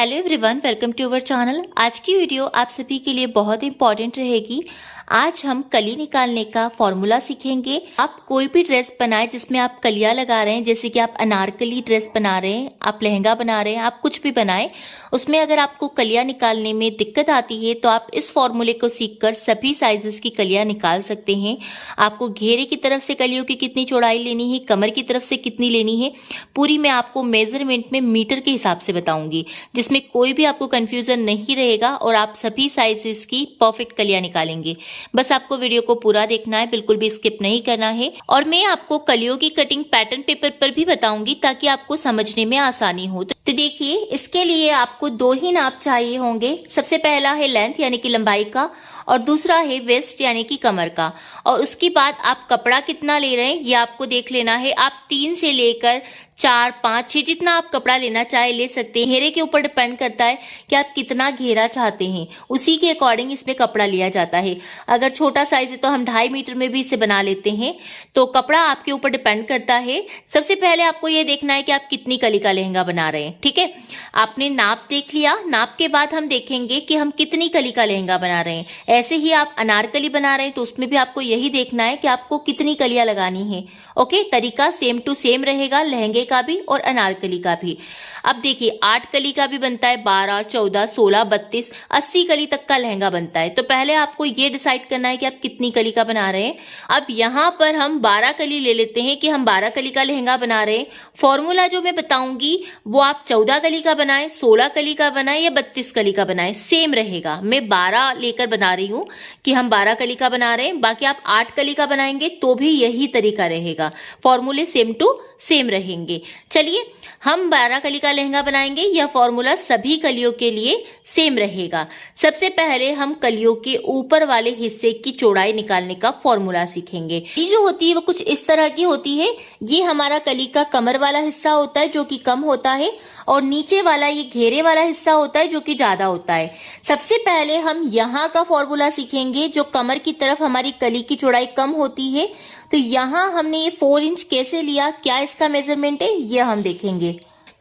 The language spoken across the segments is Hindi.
Hello everyone, welcome to our channel. आज की वीडियो आप सभी के लिए बहुत इंपॉर्टेंट रहेगी। आज हम कली निकालने का फॉर्मूला सीखेंगे। आप कोई भी ड्रेस बनाए जिसमें आप कलियां लगा रहे हैं, जैसे कि आप अनारकली ड्रेस बना रहे हैं, आप लहंगा बना रहे हैं, आप कुछ भी बनाए, उसमें अगर आपको कलियां निकालने में दिक्कत आती है तो आप इस फॉर्मूले को सीखकर सभी साइजेस की कलियां निकाल सकते हैं। आपको घेरे की तरफ से कलियों की कितनी चौड़ाई लेनी है, कमर की तरफ से कितनी लेनी है, पूरी मैं आपको मेजरमेंट में मीटर के हिसाब से बताऊंगी, जिसमें कोई भी आपको कंफ्यूजन नहीं रहेगा और आप सभी साइजेस की परफेक्ट कलियां निकालेंगे। बस आपको वीडियो को पूरा देखना है, बिल्कुल भी स्किप नहीं करना है। और मैं आपको कलियों की कटिंग पैटर्न पेपर पर भी बताऊंगी ताकि आपको समझने में आसानी हो। तो देखिए, इसके लिए आपको दो ही नाप चाहिए होंगे। सबसे पहला है लेंथ यानी कि लंबाई का, और दूसरा है वेस्ट यानी कि कमर का। और उसके बाद आप कपड़ा कितना ले रहे हैं ये आपको देख लेना है। आप 3 से लेकर 4, 5, 6 जितना आप कपड़ा लेना चाहे ले सकते हैं। घेरे के ऊपर डिपेंड करता है कि आप कितना घेरा चाहते हैं, उसी के अकॉर्डिंग इसमें कपड़ा लिया जाता है। अगर छोटा साइज है तो हम 2.5 मीटर में भी इसे बना लेते हैं। तो कपड़ा आपके ऊपर डिपेंड करता है। सबसे पहले आपको ये देखना है कि आप कितनी कली का लहंगा बना रहे हैं। ठीक है, आपने नाप देख लिया। नाप के बाद हम देखेंगे कि हम कितनी कली का लहंगा बना रहे हैं। ऐसे ही आप अनारकली बना रहे हैं तो उसमें भी आपको यही देखना है कि आपको कितनी कलियां लगानी है। ओके, तरीका सेम टू सेम रहेगा, लहंगे का भी और अनारकली का भी। अब देखिए, 8 कली का भी बनता है, 12, 14, 16, 32, 80 कली तक का लहंगा बनता है। तो पहले आपको ये डिसाइड करना है कि आप कितनी कली का बना रहे हैं। अब यहाँ पर हम 12 कली ले लेते हैं कि हम 12 कली का लहंगा बना रहे हैं। फॉर्मूला जो मैं बताऊंगी वो आप 14 कली का बनाए, 16 कली का बनाए या 32 कली का बनाए, सेम रहेगा। मैं 12 लेकर बना रही हूँ कि हम 12 कली का बना रहे हैं। बाकी आप 8 कली का बनाएंगे तो भी यही तरीका रहेगा, फॉर्मूले सेम टू सेम रहेंगे। चलिए, हम 12 कली का लहंगा बनाएंगे। यह फॉर्मूला सभी कलियों के लिए सेम रहेगा। सबसे पहले हम कलियों के ऊपर वाले हिस्से की चौड़ाई निकालने का फॉर्मूला सीखेंगे। ये जो होती है वो कुछ इस तरह की होती है। ये हमारा कली का कमर वाला हिस्सा होता है जो कि कम होता है, और नीचे वाला ये घेरे वाला हिस्सा होता है जो कि ज्यादा होता है। सबसे पहले हम यहाँ का फॉर्मूला सीखेंगे। जो कमर की तरफ हमारी कली की चौड़ाई कम होती है, तो यहाँ हमने ये 4 इंच कैसे लिया, क्या इसका मेजरमेंट है, ये हम देखेंगे।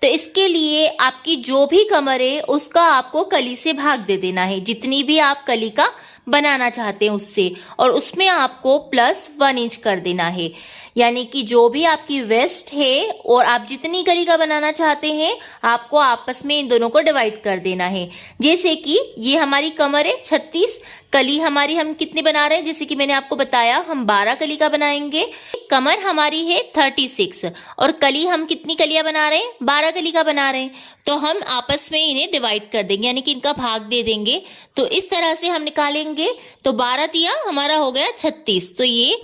तो इसके लिए आपकी जो भी कमर है उसका आपको कली से भाग दे देना है, जितनी भी आप कली का बनाना चाहते हैं उससे, और उसमें आपको +1 इंच कर देना है। यानी कि जो भी आपकी वेस्ट है और आप जितनी कली का बनाना चाहते हैं, आपको आपस में इन दोनों को डिवाइड कर देना है। जैसे कि ये हमारी कमर है 36, कली हमारी हम कितनी बना रहे हैं, जैसे कि मैंने आपको बताया हम 12 कली का बनाएंगे। कमर हमारी है 36 और कली हम कितनी कलियां बना रहे हैं, 12 कली का बना रहे हैं। तो हम आपस में इन्हें डिवाइड कर देंगे, यानी कि इनका भाग दे देंगे। तो इस तरह से हम निकालेंगे। तो 12 दिया हमारा हो गया 36, तो ये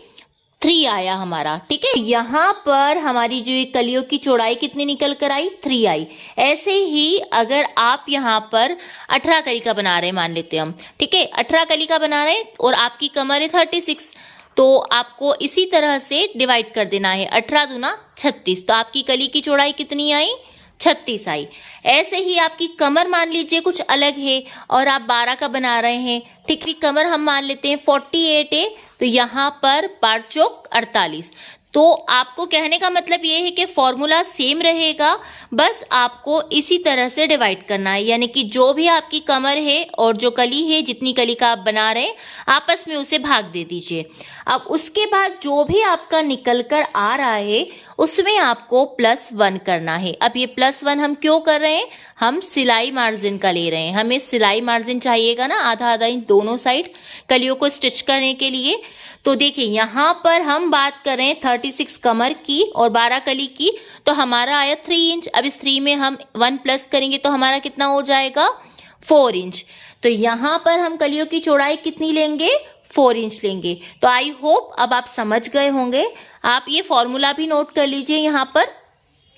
3 आया हमारा। ठीक है, यहाँ पर हमारी जो ये कलियों की चौड़ाई कितनी निकल कर आई, 3 आई। ऐसे ही अगर आप यहाँ पर 18 कली का बना रहे हैं, मान लेते हैं हम, ठीक है, 18 कली का बना रहे हैं और आपकी कमर है 36, तो आपको इसी तरह से डिवाइड कर देना है। 18 दूना 36, तो आपकी कली की चौड़ाई कितनी आई, 36 आई। ऐसे ही आपकी कमर मान लीजिए कुछ अलग है और आप 12 का बना रहे हैं। ठीक है, कमर हम मान लेते हैं 48 है, तो यहाँ पर 4 चौक 48। तो आपको कहने का मतलब ये है कि फॉर्मूला सेम रहेगा, बस आपको इसी तरह से डिवाइड करना है। यानी कि जो भी आपकी कमर है और जो कली है, जितनी कली का आप बना रहे हैं, आपस में उसे भाग दे दीजिए। अब उसके बाद जो भी आपका निकल कर आ रहा है उसमें आपको +1 करना है। अब ये +1 हम क्यों कर रहे हैं, हम सिलाई मार्जिन का ले रहे हैं। हमें सिलाई मार्जिन चाहिएगा ना, आधा आधा इंच दोनों साइड कलियों को स्टिच करने के लिए। तो देखिए, यहाँ पर हम बात कर रहे हैं 36 कमर की और 12 कली की, तो हमारा आया 3 इंच। अब इस 3 में हम 1 प्लस करेंगे तो हमारा कितना हो जाएगा, 4 इंच। तो यहाँ पर हम कलियों की चौड़ाई कितनी लेंगे, 4 इंच लेंगे। तो आई होप अब आप समझ गए होंगे। आप ये फॉर्मूला भी नोट कर लीजिए। यहाँ पर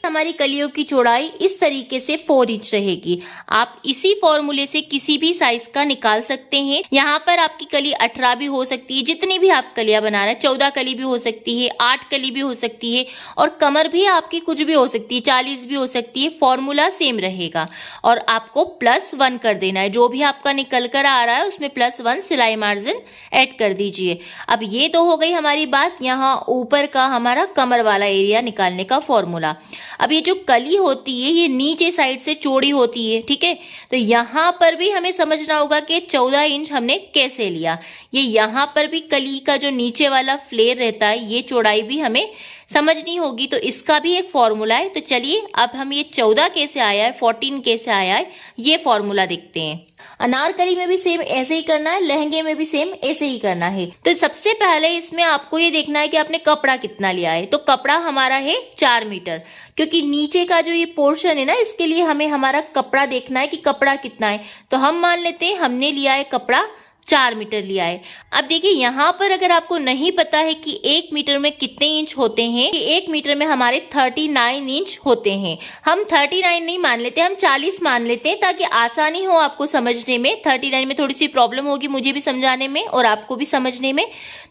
हमारी कलियों की चौड़ाई इस तरीके से 4 इंच रहेगी। आप इसी फॉर्मूले से किसी भी साइज का निकाल सकते हैं। यहाँ पर आपकी कली 18 भी हो सकती है, जितनी भी आप कलियां बना रहे हैं, 14 कली भी हो सकती है, 8 कली भी हो सकती है, और कमर भी आपकी कुछ भी हो सकती है, 40 भी हो सकती है। फॉर्मूला सेम रहेगा और आपको +1 कर देना है। जो भी आपका निकल कर आ रहा है उसमें +1 सिलाई मार्जिन ऐड कर दीजिए। अब ये तो हो गई हमारी बात यहाँ ऊपर का हमारा कमर वाला एरिया निकालने का फॉर्मूला। अब ये जो कली होती है ये नीचे साइड से चौड़ी होती है, ठीक है। तो यहाँ पर भी हमें समझना होगा कि 14 इंच हमने कैसे लिया। ये यहाँ पर भी कली का जो नीचे वाला फ्लेयर रहता है ये चौड़ाई भी हमें समझनी होगी, तो इसका भी एक फॉर्मूला है। तो चलिए अब हम ये 14 कैसे आया है, 14 कैसे आया है, ये फॉर्मूला देखते हैं। अनारकली में भी सेम ऐसे ही करना है, लहंगे में भी सेम ऐसे ही करना है। तो सबसे पहले इसमें आपको ये देखना है कि आपने कपड़ा कितना लिया है। तो कपड़ा हमारा है 4 मीटर, क्योंकि नीचे का जो ये पोर्शन है ना, इसके लिए हमें हमारा कपड़ा देखना है कि कपड़ा कितना है। तो हम मान लेते हैं हमने लिया है कपड़ा 4 मीटर लिया है। अब देखिए यहाँ पर अगर आपको नहीं पता है कि 1 मीटर में कितने इंच होते हैं, कि 1 मीटर में हमारे 39 इंच होते हैं, हम 39 नहीं मान लेते, हम 40 मान लेते हैं ताकि आसानी हो आपको समझने में। 39 में थोड़ी सी प्रॉब्लम होगी मुझे भी समझाने में और आपको भी समझने में।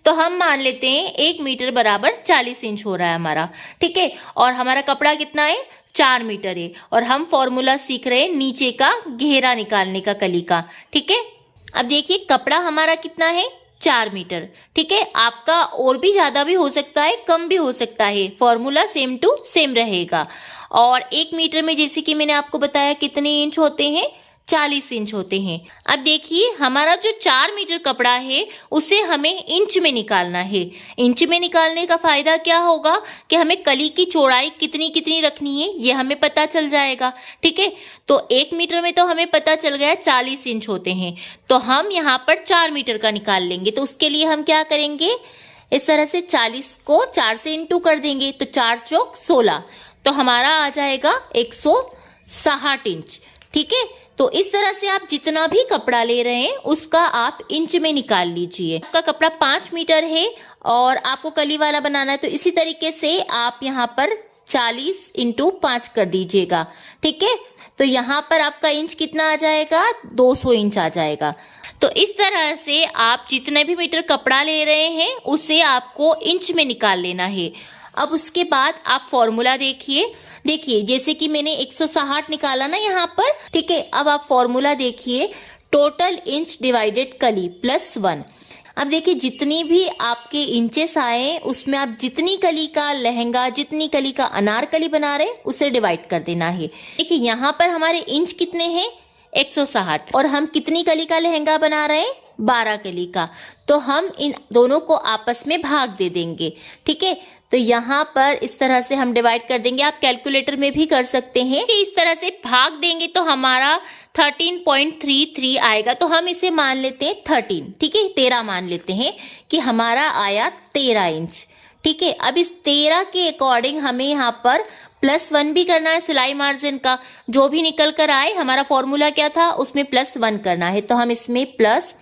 तो हम मान लेते हैं 1 मीटर बराबर 40 इंच हो रहा है हमारा, ठीक है। और हमारा कपड़ा कितना है, 4 मीटर है। और हम फॉर्मूला सीख रहे हैं नीचे का घेरा निकालने का कली का, ठीक है। अब देखिए कपड़ा हमारा कितना है, 4 मीटर, ठीक है। आपका और भी ज्यादा भी हो सकता है, कम भी हो सकता है, फॉर्मूला सेम टू सेम रहेगा। और 1 मीटर में जैसे कि मैंने आपको बताया कितने इंच होते हैं, 40 इंच होते हैं। अब देखिए हमारा जो 4 मीटर कपड़ा है उसे हमें इंच में निकालना है। इंच में निकालने का फायदा क्या होगा कि हमें कली की चौड़ाई कितनी कितनी रखनी है ये हमें पता चल जाएगा, ठीक है। तो 1 मीटर में तो हमें पता चल गया 40 इंच होते हैं, तो हम यहाँ पर 4 मीटर का निकाल लेंगे। तो उसके लिए हम क्या करेंगे, इस तरह से 40 को 4 से इंटू कर देंगे, तो 4 चौक 16, तो हमारा आ जाएगा 160 इंच, ठीक है। तो इस तरह से आप जितना भी कपड़ा ले रहे हैं उसका आप इंच में निकाल लीजिए। आपका कपड़ा 5 मीटर है और आपको कली वाला बनाना है, तो इसी तरीके से आप यहाँ पर 40 इंटू 5 कर दीजिएगा, ठीक है। तो यहाँ पर आपका इंच कितना आ जाएगा, 200 इंच आ जाएगा। तो इस तरह से आप जितने भी मीटर कपड़ा ले रहे हैं उसे आपको इंच में निकाल लेना है। अब उसके बाद आप फॉर्मूला देखिए जैसे कि मैंने 160 निकाला ना यहाँ पर, ठीक है। अब आप फॉर्मूला देखिए, टोटल इंच डिवाइडेड कली प्लस 1। अब देखिए जितनी भी आपके इंचेस आए उसमें आप जितनी कली का लहंगा, जितनी कली का अनारकली बना रहे हैं उसे डिवाइड कर देना है। देखिए यहाँ पर हमारे इंच कितने हैं, 160, और हम कितनी कली का लहंगा बना रहे हैं, 12 कली का। तो हम इन दोनों को आपस में भाग दे देंगे, ठीक है। तो यहाँ पर इस तरह से हम डिवाइड कर देंगे। आप कैलकुलेटर में भी कर सकते हैं कि इस तरह से भाग देंगे तो हमारा 13.33 आएगा। तो हम इसे मान लेते हैं 13, ठीक है, 13 मान लेते हैं कि हमारा आया 13 इंच, ठीक है। अब इस 13 के अकॉर्डिंग हमें यहाँ पर प्लस 1 भी करना है सिलाई मार्जिन का। जो भी निकल कर आए, हमारा फॉर्मूला क्या था, उसमें प्लस 1 करना है, तो हम इसमें प्लस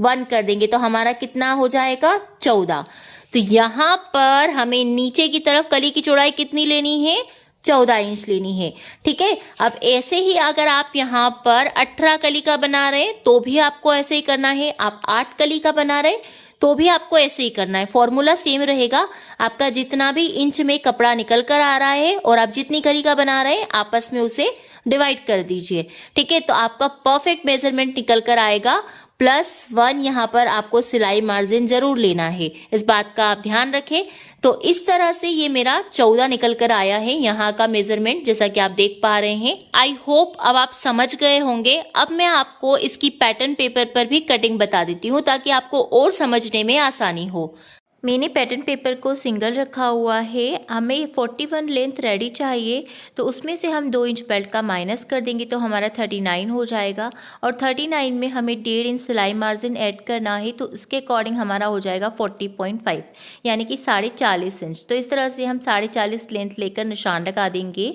1 कर देंगे। तो हमारा कितना हो जाएगा, 14। तो यहाँ पर हमें नीचे की तरफ कली की चौड़ाई कितनी लेनी है, 14 इंच लेनी है, ठीक है। अब ऐसे ही अगर आप यहाँ पर 18 कली का बना रहे तो भी आपको ऐसे ही करना है। आप 8 कली का बना रहे तो भी आपको ऐसे ही करना है। फॉर्मूला सेम रहेगा। आपका जितना भी इंच में कपड़ा निकल कर आ रहा है और आप जितनी कली का बना रहे हैं आपस में उसे डिवाइड कर दीजिए, ठीक है। तो आपका परफेक्ट मेजरमेंट निकल कर आएगा। प्लस 1 यहाँ पर आपको सिलाई मार्जिन जरूर लेना है, इस बात का आप ध्यान रखें। तो इस तरह से ये मेरा 14 निकल कर आया है यहाँ का मेजरमेंट, जैसा कि आप देख पा रहे हैं। आई होप अब आप समझ गए होंगे। अब मैं आपको इसकी पैटर्न पेपर पर भी कटिंग बता देती हूँ ताकि आपको और समझने में आसानी हो। मैंने पैटर्न पेपर को सिंगल रखा हुआ है। हमें 41 लेंथ रेडी चाहिए, तो उसमें से हम 2 इंच बेल्ट का माइनस कर देंगे तो हमारा 39 हो जाएगा। और 39 में हमें 1.5 इंच सिलाई मार्जिन ऐड करना है, तो उसके अकॉर्डिंग हमारा हो जाएगा 40.5 यानी कि 40.5 इंच। तो इस तरह से हम 40.5 लेंथ लेकर निशान लगा देंगे।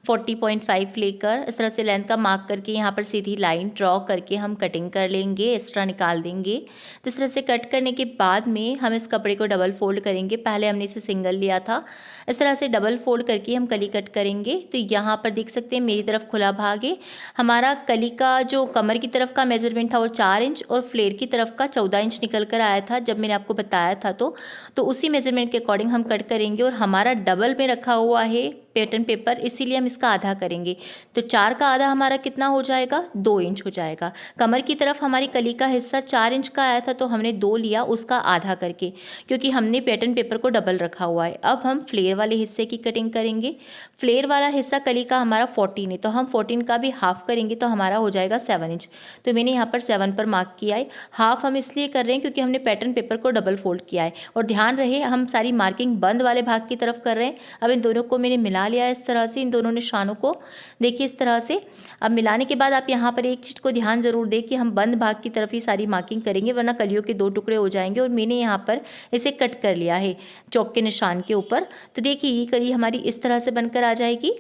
40.5 लेकर इस तरह से लेंथ का मार्क करके यहाँ पर सीधी लाइन ड्रॉ करके हम कटिंग कर लेंगे, एक्स्ट्रा निकाल देंगे। तो इस तरह से कट करने के बाद में हम इस कपड़े को डबल फोल्ड करेंगे। पहले हमने इसे सिंगल लिया था, इस तरह से डबल फोल्ड करके हम कली कट करेंगे। तो यहाँ पर देख सकते हैं मेरी तरफ खुला भाग है। हमारा कली का जो कमर की तरफ का मेजरमेंट था वो 4 इंच और फ्लेयर की तरफ का 14 इंच निकल कर आया था जब मैंने आपको बताया था। तो उसी मेजरमेंट के अकॉर्डिंग हम कट करेंगे। और हमारा डबल में रखा हुआ है पैटर्न पेपर, इसीलिए हम इसका आधा करेंगे। तो 4 का आधा हमारा कितना हो जाएगा, 2 इंच हो जाएगा। कमर की तरफ हमारी कली का हिस्सा 4 इंच का आया था, तो हमने 2 लिया उसका आधा करके, क्योंकि हमने पैटर्न पेपर को डबल रखा हुआ है। अब हम फ्लेयर वाले हिस्से की कटिंग करेंगे। फ्लेयर वाला हिस्सा कली का हमारा 14 है, तो हम 14 का भी हाफ करेंगे, तो हमारा हो जाएगा 7 इंच। तो मैंने यहाँ पर 7 पर मार्क किया है। हाफ हम इसलिए कर रहे हैं क्योंकि हमने पैटर्न पेपर को डबल फोल्ड किया है। और ध्यान रहे, हम सारी मार्किंग बंद वाले भाग की तरफ कर रहे हैं। अब इन दोनों को मैंने मिला लिया है इस तरह से, इन दोनों निशानों को देखिए इस तरह से। अब मिलाने के बाद आप यहाँ पर एक चीज़ को ध्यान ज़रूर दें कि हम बंद भाग की तरफ ही सारी मार्किंग करेंगे, वरना कलियों के 2 टुकड़े हो जाएंगे। और मैंने यहाँ पर इसे कट कर लिया है चौक के निशान के ऊपर। तो देखिए ये कली हमारी इस तरह से बनकर आ जाएगी।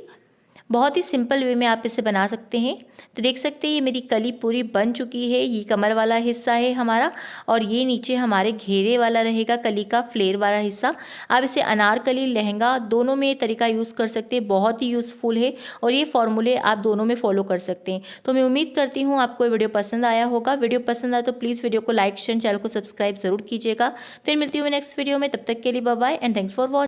बहुत ही सिंपल वे में आप इसे बना सकते हैं। तो देख सकते हैं ये मेरी कली पूरी बन चुकी है। ये कमर वाला हिस्सा है हमारा, और ये नीचे हमारे घेरे वाला रहेगा कली का फ्लेयर वाला हिस्सा। आप इसे अनारकली, लहंगा दोनों में ये तरीका यूज़ कर सकते हैं, बहुत ही यूज़फुल है। और ये फॉर्मूले आप दोनों में फॉलो कर सकते हैं। तो मैं उम्मीद करती हूँ आपको ये वीडियो पसंद आया होगा। वीडियो पसंद आया तो प्लीज़ वीडियो को लाइक शेयर, चैनल को सब्सक्राइब जरूर कीजिएगा। फिर मिलती हूँ नेक्स्ट वीडियो में, तब तक के लिए bye bye and thanks for watching.